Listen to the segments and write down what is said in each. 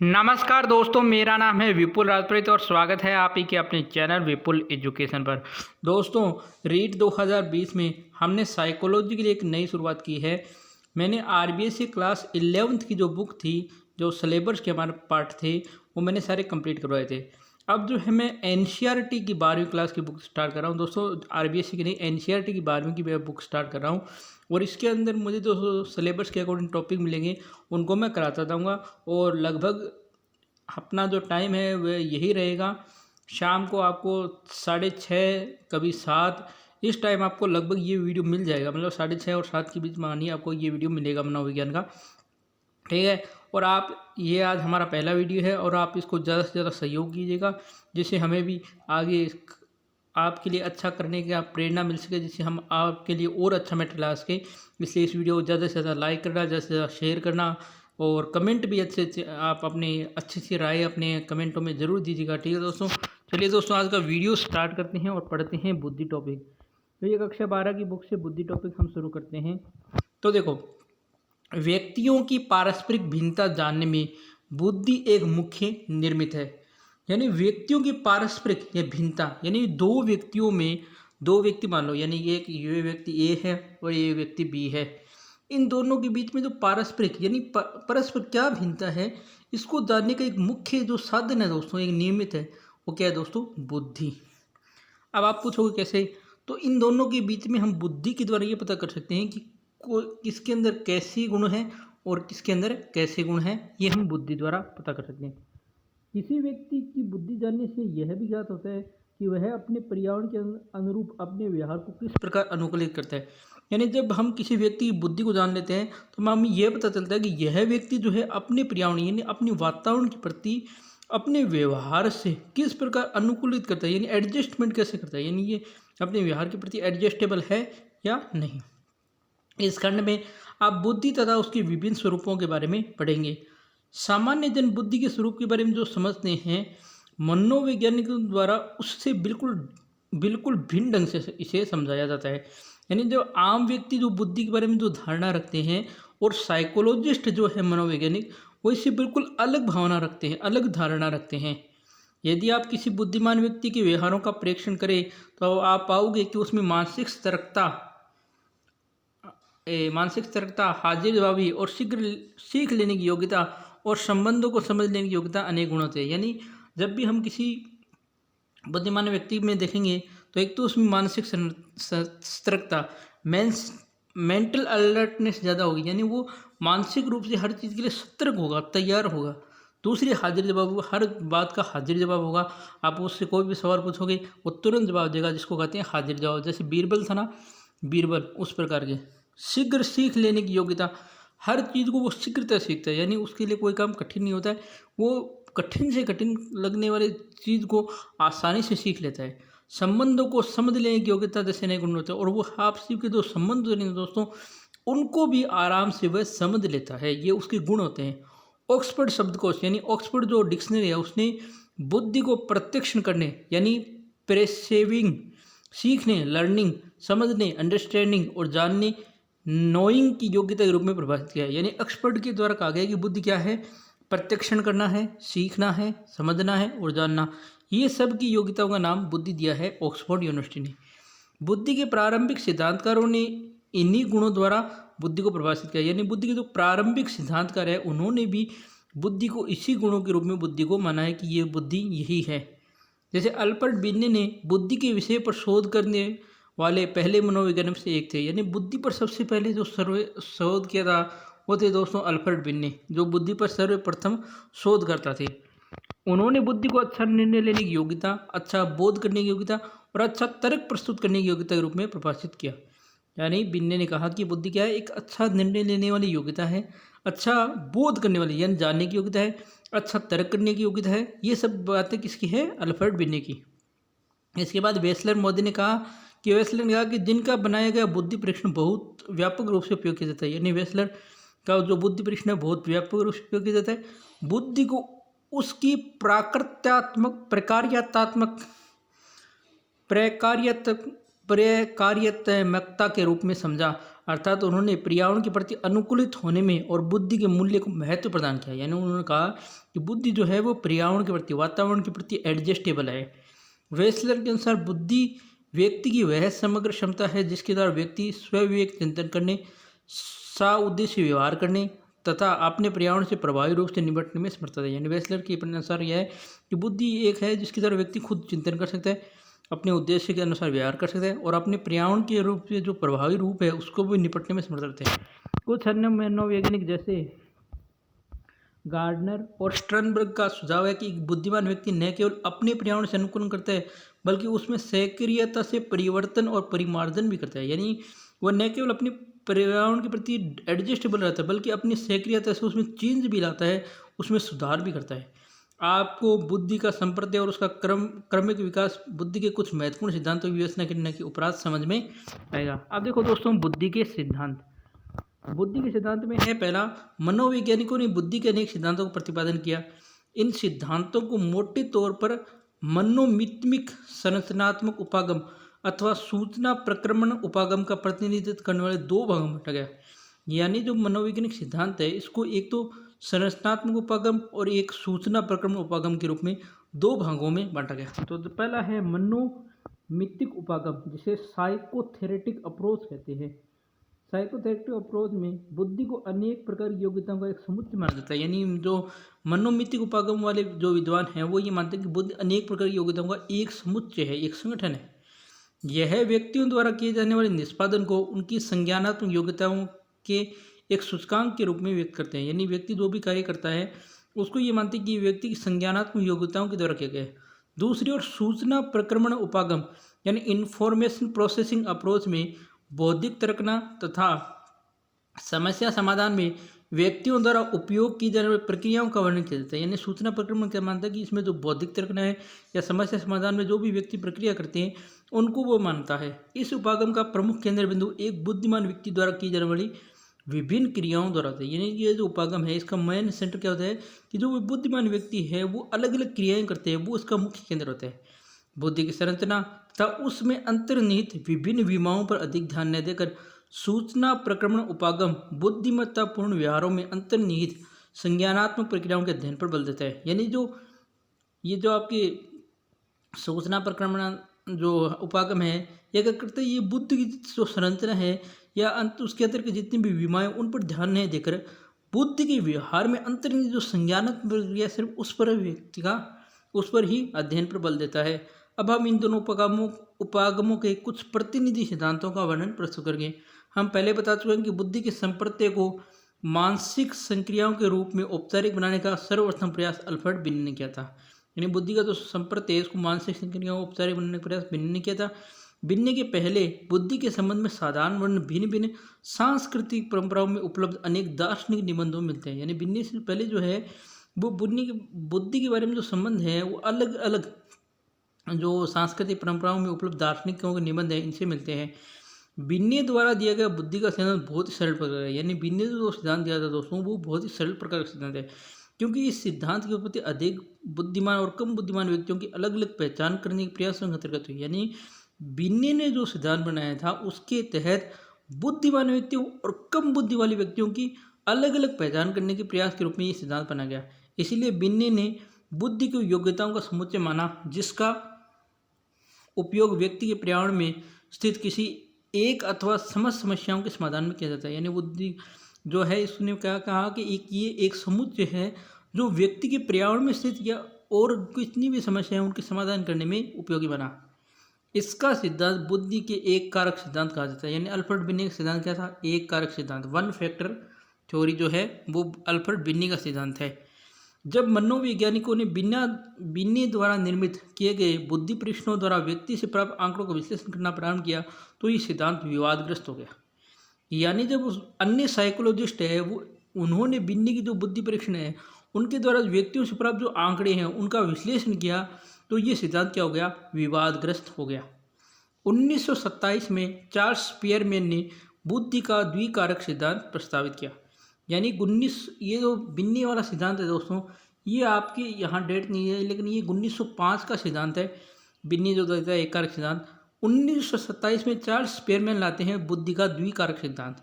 नमस्कार दोस्तों, मेरा नाम है विपुल राजपुरोहित और स्वागत है आप ही के अपने चैनल विपुल एजुकेशन पर। दोस्तों, रीट 2020 में हमने साइकोलॉजी के लिए एक नई शुरुआत की है। मैंने आरबीएससी क्लास 11th की जो बुक थी, जो सिलेबस के हमारे पार्ट थे, वो मैंने सारे कंप्लीट करवाए थे। अब जो है मैं एनसीईआरटी की 12वीं क्लास की बुक स्टार्ट कर रहा हूँ। दोस्तों, आरबीएससी की नहीं, एनसीईआरटी की 12वीं की मैं बुक स्टार्ट कर रहा हूँ और इसके अंदर मुझे जो सिलेबस के अकॉर्डिंग टॉपिक मिलेंगे उनको मैं कराता जाऊँगा। और लगभग अपना जो टाइम है वह यही रहेगा। शाम को आपको 6:30 कभी 7 इस टाइम आपको लगभग ये वीडियो मिल जाएगा। मतलब 6:30 और 7 के बीच मानिए आपको ये वीडियो मिलेगा मनोविज्ञान का। ठीक है। और आप ये आज हमारा पहला वीडियो है और आप इसको ज़्यादा से ज़्यादा सहयोग कीजिएगा, जिससे हमें भी आगे आपके लिए अच्छा करने की आप प्रेरणा मिल सके, जिससे हम आपके लिए और अच्छा मटेरियल ला सकें। इसलिए इस वीडियो को ज़्यादा से ज़्यादा लाइक करना, ज़्यादा से ज़्यादा शेयर करना और कमेंट भी अच्छे अच्छे आप अपने अच्छी सी राय अपने कमेंटों में ज़रूर दीजिएगा। ठीक है दोस्तों, चलिए दोस्तों आज का वीडियो स्टार्ट करते हैं और पढ़ते हैं बुद्धि टॉपिक। तो ये कक्षा 12 की बुक से बुद्धि टॉपिक हम शुरू करते हैं। तो देखो, व्यक्तियों की पारस्परिक भिन्नता जानने में बुद्धि एक मुख्य निर्मित है। यानी व्यक्तियों की पारस्परिक या भिन्नता, यानी दो व्यक्तियों में, दो व्यक्ति मान लो, यानी एक ये व्यक्ति ए है और ये व्यक्ति बी है। इन दोनों के बीच में जो पारस्परिक यानी परस्पर क्या भिन्नता है, इसको जानने का एक मुख्य जो साधन है दोस्तों, एक नियमित है, वो क्या है दोस्तों? बुद्धि। अब आप पूछोगे कैसे? तो इन दोनों के बीच में हम बुद्धि के द्वारा ये पता कर सकते हैं कि किसके अंदर कैसे गुण हैं और किसके अंदर कैसे गुण हैं, ये हम बुद्धि द्वारा पता कर सकते हैं। किसी व्यक्ति की बुद्धि जानने से यह भी ज्ञात होता है कि वह अपने पर्यावरण के अनुरूप अपने व्यवहार को किस प्रकार अनुकूलित करता है। यानी जब हम किसी व्यक्ति की बुद्धि को जान लेते हैं तो हमें ये पता चलता है कि यह व्यक्ति जो है अपने पर्यावरण यानी अपने वातावरण के प्रति अपने व्यवहार से किस प्रकार अनुकूलित करता है, यानी एडजस्टमेंट कैसे करता है, यानी ये अपने व्यवहार के प्रति एडजस्टेबल है या नहीं। इस खंड में आप बुद्धि तथा उसके विभिन्न स्वरूपों के बारे में पढ़ेंगे। सामान्य जन बुद्धि के स्वरूप के बारे में जो समझते हैं, मनोवैज्ञानिकों द्वारा उससे बिल्कुल बिल्कुल भिन्न ढंग से इसे समझाया जाता है। यानी जो आम व्यक्ति जो बुद्धि के बारे में जो धारणा रखते हैं और साइकोलॉजिस्ट जो है मनोवैज्ञानिक, वो इससे बिल्कुल अलग भावना रखते हैं, अलग धारणा रखते हैं। यदि आप किसी बुद्धिमान व्यक्ति के व्यवहारों का प्रेक्षण करें तो आप पाओगे कि उसमें मानसिक सतर्कता, हाजिर जवाबी और शीघ्र सीख लेने की योग्यता और संबंधों को समझने की योग्यता अनेक गुणों से। यानी जब भी हम किसी बुद्धिमान व्यक्ति में देखेंगे तो एक तो उसमें मानसिक सतर्कता, मेंटल अलर्टनेस ज़्यादा होगी, यानी वो मानसिक रूप से हर चीज़ के लिए सतर्क होगा, तैयार होगा। दूसरी हाजिर जवाब, हर बात का हाजिर जवाब होगा। आप उससे कोई भी सवाल पूछोगे वो तुरंत जवाब देगा, जिसको कहते हैं हाजिर जवाब। जैसे बीरबल था ना, बीरबल, उस प्रकार के। शीघ्र सीख लेने की योग्यता, हर चीज़ को वो शीघ्रता सीखता है, यानी उसके लिए कोई काम कठिन नहीं होता है, वो कठिन से कठिन लगने वाली चीज़ को आसानी से सीख लेता है। संबंधों को समझ लेने की योग्यता जैसे नहीं गुण होता है, और वो आपसी के जो संबंध होते हैं दोस्तों, उनको भी आराम से वह समझ लेता है, ये उसके गुण होते हैं। ऑक्सफोर्ड शब्दकोश यानी ऑक्सफोर्ड जो डिक्शनरी है, उसने बुद्धि को प्रत्यक्ष करने यानी प्रेसेविंग, सीखने, लर्निंग, समझने, अंडरस्टैंडिंग और जानने, नोइंग की योग्यता के रूप में परिभाषित किया है। यानी ऑक्सफोर्ड के द्वारा कहा गया कि बुद्धि क्या है? प्रत्यक्षण करना है, सीखना है, समझना है और जानना, ये सब की योग्यताओं का नाम बुद्धि दिया है ऑक्सफोर्ड यूनिवर्सिटी ने। बुद्धि के प्रारंभिक सिद्धांतकारों ने इन्हीं गुणों द्वारा बुद्धि को परिभाषित किया। यानी बुद्धि के जो प्रारंभिक सिद्धांतकार है, उन्होंने भी बुद्धि को इसी गुणों के रूप में बुद्धि को माना है कि ये बुद्धि यही है। जैसे अल्बर्ट बिन्ने ने बुद्धि के विषय पर शोध करने वाले पहले मनोवैज्ञानिक से एक थे। यानी बुद्धि पर सबसे पहले जो शोध किया था वो थे दोस्तों अल्बर्ट बिन्ने, जो बुद्धि पर सर्वप्रथम शोध करता थे। उन्होंने बुद्धि को अच्छा निर्णय लेने की योग्यता, अच्छा बोध करने की योग्यता और अच्छा तर्क प्रस्तुत करने की योग्यता के रूप में परिभाषित किया। यानी बिन्ने ने कहा कि बुद्धि क्या है? एक अच्छा निर्णय लेने वाली योग्यता है, अच्छा बोध करने वाली यानी जानने की योग्यता है, अच्छा तर्क करने की योग्यता है। ये सब बातें किसकी है? अल्बर्ट बिन्ने की। इसके बाद वेस्लर मोदी ने कहा कि जिनका बनाया गया बुद्धि परीक्षण बहुत व्यापक रूप से उपयोग किया जाता है। यानी वेस्लर का जो बुद्धि परीक्षण है बहुत व्यापक रूप से उपयोग किया जाता है। बुद्धि को उसकी प्रकार्यात्मकता के रूप में समझा। अर्थात उन्होंने पर्यावरण के प्रति अनुकूलित होने में और बुद्धि के मूल्य को महत्व प्रदान किया। यानी उन्होंने कहा कि बुद्धि जो है वो पर्यावरण के प्रति, वातावरण के प्रति एडजस्टेबल है। वेस्लर के अनुसार बुद्धि व्यक्ति की वह समग्र क्षमता है जिसके द्वारा व्यक्ति स्वविवेक चिंतन करने, उद्देश्य व्यवहार करने तथा अपने पर्यावरण से प्रभावी रूप से निपटने में समर्थ है। यानी वेस्लर के अनुसार यह है कि बुद्धि एक है जिसके द्वारा व्यक्ति खुद चिंतन कर सकता है, अपने उद्देश्य के अनुसार व्यवहार कर सकता है और अपने पर्यावरण के रूप से जो प्रभावी रूप है उसको भी निपटने में समर्थ रहते हैं। कुछ अन्य मनोवैज्ञानिक जैसे गार्डनर और स्टर्नबर्ग का सुझाव है कि बुद्धिमान व्यक्ति न केवल अपने पर्यावरण से अनुकूलन करता है बल्कि उसमें सक्रियता से परिवर्तन और परिमार्जन भी करता है। यानी वह न केवल अपने पर्यावरण के प्रति एडजस्टेबल रहता है बल्कि अपनी सक्रियता से उसमें चेंज भी लाता है, उसमें सुधार भी करता है। आपको बुद्धि का संप्रदाय और उसका क्रमिक विकास, बुद्धि के कुछ महत्वपूर्ण सिद्धांतों की विवेचना करने के उपरांत समझ में आएगा। अब देखो दोस्तों, बुद्धि के सिद्धांत। बुद्धि के सिद्धांत में है पहला, मनोवैज्ञानिकों ने बुद्धि के अनेक सिद्धांतों का प्रतिपादन किया। इन सिद्धांतों को मोटे तौर पर मनोमित्मिक संरचनात्मक उपागम अथवा सूचना प्रक्रमण उपागम का प्रतिनिधित्व करने वाले दो भागों में बांटा गया। यानी जो मनोवैज्ञानिक सिद्धांत है इसको एक तो संरचनात्मक उपागम और एक सूचना प्रक्रमण उपागम के रूप में दो भागों में बांटा गया। तो पहला है मनोमित्तिक उपागम, जिसे साइकोथेरेटिक अप्रोच कहते हैं। साइकोथेरेटिक अप्रोच में बुद्धि को अनेक प्रकार की योग्यताओं का एक समुच्चय माना जाता है। यानी जो मनोमित्तिक उपागम वाले जो विद्वान हैं वो ये मानते हैं कि बुद्धि अनेक प्रकार की योग्यताओं का एक समुच्चय है, एक संगठन है। यह व्यक्तियों द्वारा किए जाने वाले निष्पादन को उनकी संज्ञानात्मक योग्यताओं के एक सूचकांक के रूप में व्यक्त करते हैं। यानी व्यक्ति जो भी कार्य करता है उसको ये मानते हैं कि व्यक्ति की संज्ञानात्मक योग्यताओं के द्वारा किया गया है। दूसरी ओर सूचना प्रक्रमण उपागम यानी इंफॉर्मेशन प्रोसेसिंग अप्रोच में बौद्धिक तर्कना तथा समस्या समाधान में व्यक्तियों द्वारा उपयोग की जाने वाली प्रक्रियाओं का वर्णन किया जाता है। यानी सूचना प्रक्रमण क्या मानता है कि इसमें जो बौद्धिक तर्कना है या समस्या समाधान में जो भी व्यक्ति प्रक्रिया करते हैं उनको वो मानता है। इस उपागम का प्रमुख केंद्र बिंदु एक बुद्धिमान व्यक्ति द्वारा की जाने वाली विभिन्न क्रियाओं द्वारा होता है। यानी ये जो उपागम है इसका मेन सेंटर क्या होता है कि जो बुद्धिमान व्यक्ति है वो अलग अलग क्रियाएं करते हैं, वो उसका मुख्य केंद्र होता है। बुद्धि की संरचना तथा उसमें अंतर्निहित विभिन्न विमाओं पर अधिक ध्यान न देकर सूचना प्रक्रमण उपागम बुद्धिमत्तापूर्ण व्यवहारों में अंतर्निहित संज्ञानात्मक प्रक्रियाओं के अध्ययन पर बल देता है। यानी ये जो आपकी सूचना प्रक्रमण जो उपागम है ये क्या करते हैं, ये बुद्धि की जो संरचना है या उसके अंतर के जितनी भी विमाएं उन पर ध्यान नहीं देकर बुद्धि के व्यवहार में अंतर्निहित जो संज्ञानात्मक प्रक्रिया सिर्फ उस पर व्यक्ति का उस पर ही अध्ययन पर बल देता है। अब हम इन दोनों उपागमों के कुछ प्रतिनिधि सिद्धांतों का वर्णन प्रस्तुत करेंगे। हम पहले बता चुके हैं कि बुद्धि के संप्रत्यय को मानसिक संक्रियाओं के रूप में औपचारिक बनाने का सर्वप्रथम प्रयास अल्फ्रेड बिन्ने ने किया था। यानी बुद्धि का जो संप्रत्यय है उसको मानसिक संक्रियाओं को औपचारिक बनाने का प्रयास बिन्ने ने किया था। बिन्ने के पहले बुद्धि के संबंध में साधारण वर्ण भिन्न भिन्न सांस्कृतिक परंपराओं में उपलब्ध अनेक दार्शनिक निबंधों में मिलते हैं। यानी बिन्ने से पहले जो है वो बुद्धि के बारे में जो संबंध है वो अलग अलग जो सांस्कृतिक परंपराओं में उपलब्ध दार्शनिकों के निबंध है इनसे मिलते हैं। बिन्ने द्वारा दिया गया बुद्धि का सिद्धांत बहुत ही सरल प्रकार है। यानी बिन्ने जो सिद्धांत दिया था दोस्तों वो बहुत ही सरल प्रकार का सिद्धांत है, क्योंकि इस सिद्धांत की उत्पत्ति अधिक बुद्धिमान और कम बुद्धिमान व्यक्तियों की अलग अलग पहचान करने के प्रयासों के अंतर्गत हुई। यानी बिन्ने ने जो सिद्धांत बनाया था उसके तहत बुद्धिमान व्यक्तियों और कम बुद्धि वाले व्यक्तियों की अलग अलग पहचान करने के प्रयास के रूप में ये सिद्धांत बना गया। इसीलिए बिन्ने ने बुद्धि की योग्यताओं का समुच्चय माना जिसका उपयोग व्यक्ति के पर्यावरण में स्थित किसी एक अथवा समस्त समस्याओं के समाधान में किया जाता है। यानी बुद्धि जो है इसने क्या कहा कि ये एक समुच्चय है जो व्यक्ति के पर्यावरण में स्थित या और कितनी भी समस्या है उनके समाधान करने में उपयोगी बना। इसका सिद्धांत बुद्धि के एक कारक सिद्धांत कहा जाता है। यानी अल्फ्रेड बिन्ने का सिद्धांत क्या था, एक कारक सिद्धांत, वन फैक्टर थ्योरी जो है वो अल्फ्रेड बिन्ने का सिद्धांत है। जब मनोवैज्ञानिकों ने बिन्ने द्वारा निर्मित किए गए बुद्धि परीक्षणों द्वारा व्यक्ति से प्राप्त आंकड़ों का विश्लेषण करना प्रारंभ किया तो ये सिद्धांत विवादग्रस्त हो गया। यानी जब उस अन्य साइकोलॉजिस्ट है वो उन्होंने बिन्ने की जो बुद्धि परीक्षण है उनके द्वारा व्यक्तियों से प्राप्त जो आंकड़े हैं उनका विश्लेषण किया तो ये सिद्धांत क्या हो गया, विवादग्रस्त हो गया। 1927 में चार्ल्स स्पियरमैन ने बुद्धि का द्विकारक सिद्धांत प्रस्तावित किया। यानी ये जो बिन्ने वाला सिद्धांत है दोस्तों ये आपके यहाँ डेट नहीं है लेकिन ये 1905 का सिद्धांत है। बिन्ने जो देता है एक कारक सिद्धांत 1927 में चार्ल्स स्पेयरमैन लाते हैं बुद्धि का द्विकारक सिद्धांत।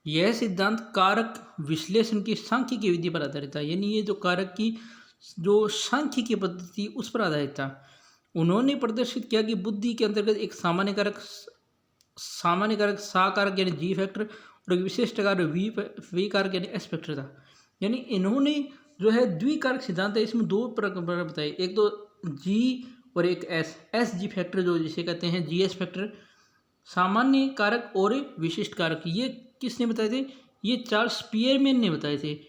यह सिद्धांत कारक विश्लेषण की सांख्यिकी विधि पर आधारित था, यानी ये जो कारक की जो सांख्यिकी पद्धति उस पर आधारित था। उन्होंने प्रदर्शित किया कि बुद्धि के अंतर्गत एक सामान्य कारक सा कारक यानी जी फैक्टर और एक विशिष्ट कारक वी कारक यानी एस फैक्टर था। यानी इन्होंने जो है द्विकारक सिद्धांत है, इसमें दो प्रकार बताए, एक तो जी और एक एस जी फैक्टर जो जिसे कहते हैं जी एस फैक्टर, सामान्य कारक और विशिष्ट कारक। ये किसने बताए थे? ये चार्ल्स स्पियरमैन ने बताए थे।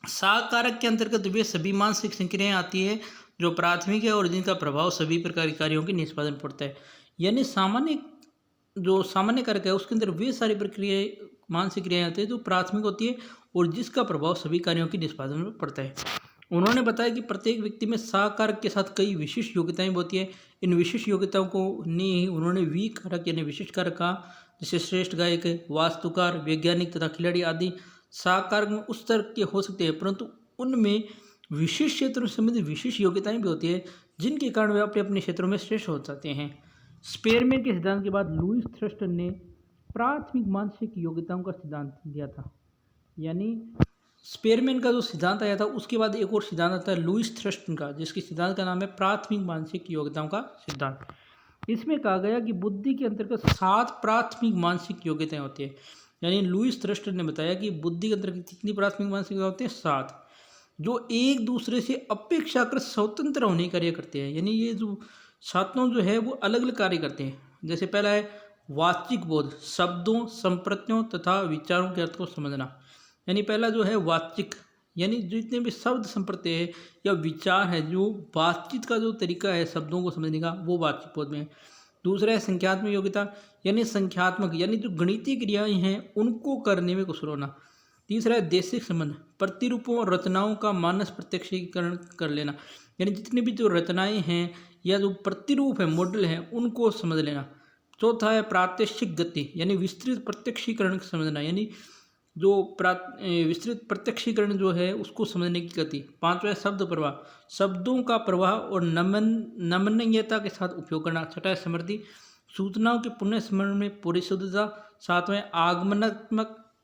सा कारक के अंतर्गत वे सभी मानसिक संक्रियाएं आती है जो प्राथमिक है और जिनका प्रभाव सभी प्रकार के कार्यों के निष्पादन पड़ता है। यानी सामान्य कारक है उसके अंदर वे सारी प्रक्रियाएं मानसिक क्रियाएं आती है जो प्राथमिक होती है और जिसका प्रभाव सभी कार्यों के निष्पादन में पड़ता है। उन्होंने बताया कि प्रत्येक व्यक्ति में सा कारक के साथ कई विशिष्ट योग्यताएं होती है। इन विशिष्ट योग्यताओं को नहीं उन्होंने वी कारक यानी विशिष्ट कारक कहा, जैसे श्रेष्ठ गायक, वास्तुकार, वैज्ञानिक तथा खिलाड़ी आदि सा कारक में उस तरह के हो सकते हैं, परंतु उनमें विशिष्ट क्षेत्रों से संबंधित विशिष्ट योग्यताएं भी होती है जिनके कारण वे अपने अपने क्षेत्रों में श्रेष्ठ हो जाते हैं। स्पेयरमैन के सिद्धांत के बाद लुईस थ्रस्टन ने प्राथमिक मानसिक योग्यताओं का सिद्धांत दिया था। यानी स्पेयरमैन का जो सिद्धांत आया था उसके बाद एक और सिद्धांत आता है लुईस थ्रस्टन का, जिसके सिद्धांत का नाम है प्राथमिक मानसिक योग्यताओं का सिद्धांत। इसमें कहा गया कि बुद्धि के अंतर्गत 7 प्राथमिक मानसिक योग्यताएं होती है। यानी लुईस थ्रस्टन ने बताया कि बुद्धि के अंतर्गत कितनी प्राथमिक मानसिक योग्यता होती है? 7, जो एक दूसरे से अपेक्षाकृत स्वतंत्र होने कार्य करते हैं। यानी ये जो सातों जो है वो अलग अलग कार्य करते हैं। जैसे पहला है वाचिक बोध, शब्दों, संप्रत्यों तथा विचारों के अर्थ को समझना। यानी पहला जो है वाचिक, यानी जितने भी शब्द संप्रत्यय है या विचार है, जो बातचीत का जो तरीका है शब्दों को समझने का, वो वाचिक बोध में है। दूसरा है संख्यात्मक योग्यता, यानी संख्यात्मक यानी जो गणितीय क्रियाएं हैं उनको करने में कुशल होना। तीसरा है देशिक संबंध, प्रतिरूपों और रचनाओं का मानस प्रत्यक्षीकरण कर लेना, यानी जितनी भी जो रचनाएं हैं या जो प्रतिरूप है, मॉडल है, उनको समझ लेना। चौथा है प्रात्यक्षिक गति, यानी विस्तृत प्रत्यक्षीकरण समझना, यानी जो विस्तृत प्रत्यक्षीकरण जो है उसको समझने की गति। पांचवा है शब्द प्रवाह, शब्दों का प्रवाह और नमनीयता के साथ उपयोग करना। छठा है समृद्धि, सूचनाओं के पुनः स्मरण में परिशुद्धता। सातवां है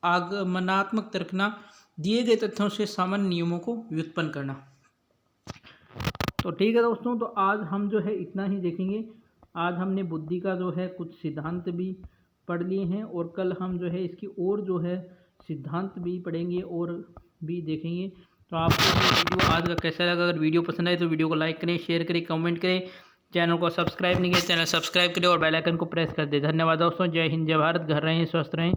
आगमनात्मक तर्कना, दिए गए तथ्यों से सामान्य नियमों को व्युत्पन्न करना। तो ठीक है दोस्तों, तो आज हम जो है इतना ही देखेंगे। आज हमने बुद्धि का जो है कुछ सिद्धांत भी पढ़ लिए हैं और कल हम जो है इसकी और जो है सिद्धांत भी पढ़ेंगे और भी देखेंगे। तो आपको वीडियो आज का कैसा लगा? अगर वीडियो पसंद आए तो वीडियो को लाइक करें, शेयर करें, कमेंट करें। चैनल को सब्सक्राइब नहीं किया, चैनल सब्सक्राइब करें और बेल आइकन को प्रेस कर दें। धन्यवाद दोस्तों। जय हिंद, जय भारत। घर रहें, स्वस्थ रहें।